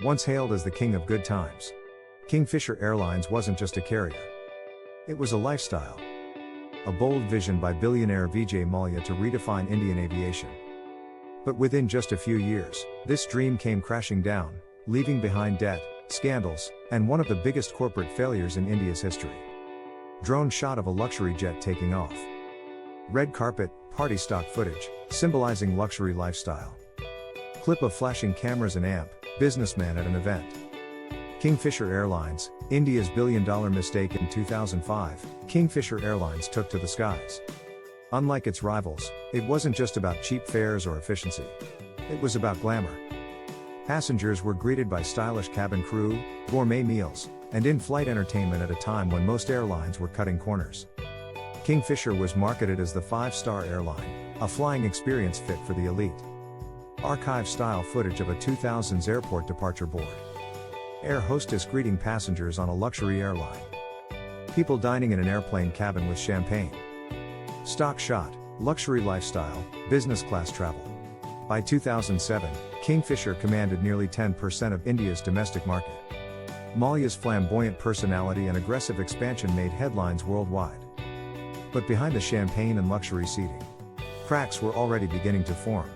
Once hailed as the king of good times, Kingfisher Airlines wasn't just a carrier. It was a lifestyle. A bold vision by billionaire Vijay Mallya to redefine Indian aviation. But within just a few years, this dream came crashing down, leaving behind debt, scandals, and one of the biggest corporate failures in India's history. Drone shot of a luxury jet taking off. Red carpet, party stock footage, symbolizing luxury lifestyle. Clip of flashing cameras and amp, businessman at an event. Kingfisher Airlines, India's billion-dollar mistake in 2005, Kingfisher Airlines took to the skies. Unlike its rivals, it wasn't just about cheap fares or efficiency. It was about glamour. Passengers were greeted by stylish cabin crew, gourmet meals, and in-flight entertainment at a time when most airlines were cutting corners. Kingfisher was marketed as the five-star airline, a flying experience fit for the elite. Archive-style footage of a 2000s airport departure board. Air hostess greeting passengers on a luxury airline. People dining in an airplane cabin with champagne. Stock shot, luxury lifestyle, business class travel. By 2007, Kingfisher commanded nearly 10% of India's domestic market. Mallya's flamboyant personality and aggressive expansion made headlines worldwide. But behind the champagne and luxury seating, cracks were already beginning to form.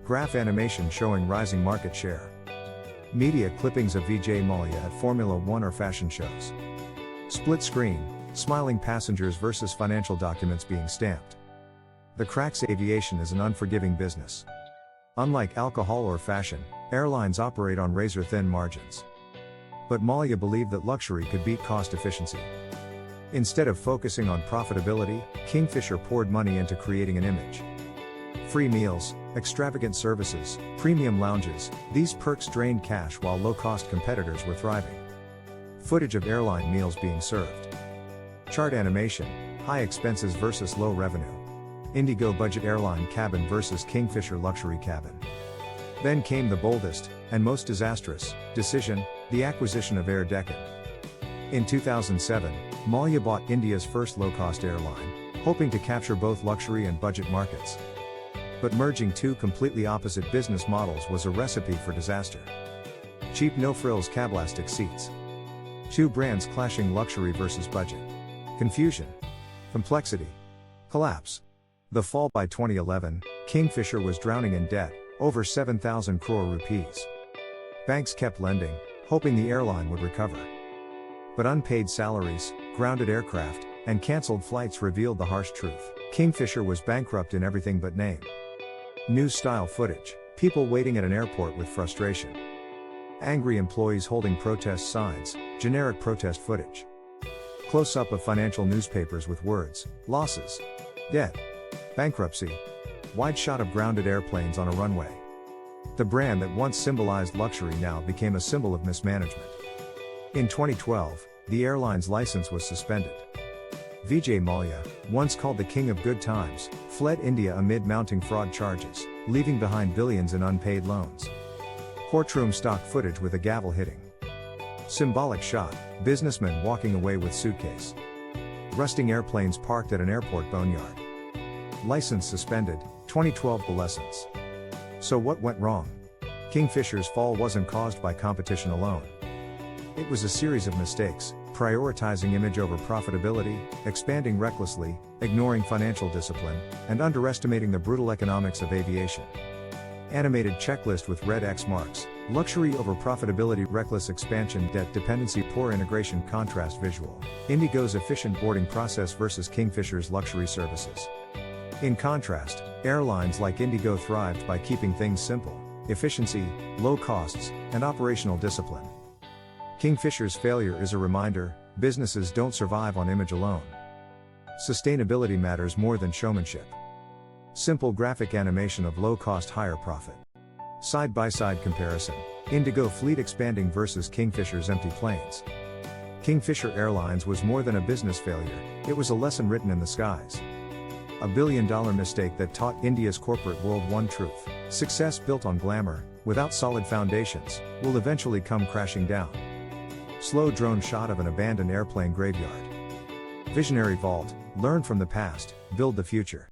Graph animation showing rising market share. Media clippings of Vijay Mallya at Formula One or fashion shows. Split screen, smiling passengers versus financial documents being stamped. The cracks. Aviation is an unforgiving business. Unlike alcohol or fashion, airlines operate on razor-thin margins. But Mallya believed that luxury could beat cost efficiency. Instead of focusing on profitability, Kingfisher poured money into creating an image. Free meals, extravagant services, premium lounges, these perks drained cash while low-cost competitors were thriving. Footage of airline meals being served. Chart animation, high expenses versus low revenue. Indigo budget airline cabin versus Kingfisher luxury cabin. Then came the boldest, and most disastrous, decision, the acquisition of Air Deccan. In 2007, Mallya bought India's first low-cost airline, hoping to capture both luxury and budget markets. But merging two completely opposite business models was a recipe for disaster. Cheap no-frills cablastic seats. Two brands clashing, luxury versus budget. Confusion. Complexity. Collapse. The fall. By 2011, Kingfisher was drowning in debt, over 7,000 crore rupees. Banks kept lending, hoping the airline would recover. But unpaid salaries, grounded aircraft, and cancelled flights revealed the harsh truth. Kingfisher was bankrupt in everything but name. News-style footage, people waiting at an airport with frustration. Angry employees holding protest signs, generic protest footage. Close-up of financial newspapers with words, losses, debt, bankruptcy. Wide shot of grounded airplanes on a runway. The brand that once symbolized luxury now became a symbol of mismanagement. In 2012, the airline's license was suspended. Vijay Mallya, once called the king of good times, fled India amid mounting fraud charges, leaving behind billions in unpaid loans. Courtroom stock footage with a gavel hitting. Symbolic shot, businessman walking away with suitcase. Rusting airplanes parked at an airport boneyard. License suspended, 2012 lessons. So what went wrong? Kingfisher's fall wasn't caused by competition alone. It was a series of mistakes, prioritizing image over profitability, expanding recklessly, ignoring financial discipline, and underestimating the brutal economics of aviation. Animated checklist with red X marks, luxury over profitability, reckless expansion, debt dependency, poor integration, contrast visual. Indigo's efficient boarding process versus Kingfisher's luxury services. In contrast, airlines like Indigo thrived by keeping things simple, efficiency, low costs, and operational discipline. Kingfisher's failure is a reminder, businesses don't survive on image alone. Sustainability matters more than showmanship. Simple graphic animation of low-cost, higher profit. Side-by-side comparison, Indigo fleet expanding versus Kingfisher's empty planes. Kingfisher Airlines was more than a business failure, it was a lesson written in the skies. A billion-dollar mistake that taught India's corporate world one truth: success built on glamour, without solid foundations, will eventually come crashing down. Slow drone shot of an abandoned airplane graveyard. Visionary vault, learn from the past, build the future.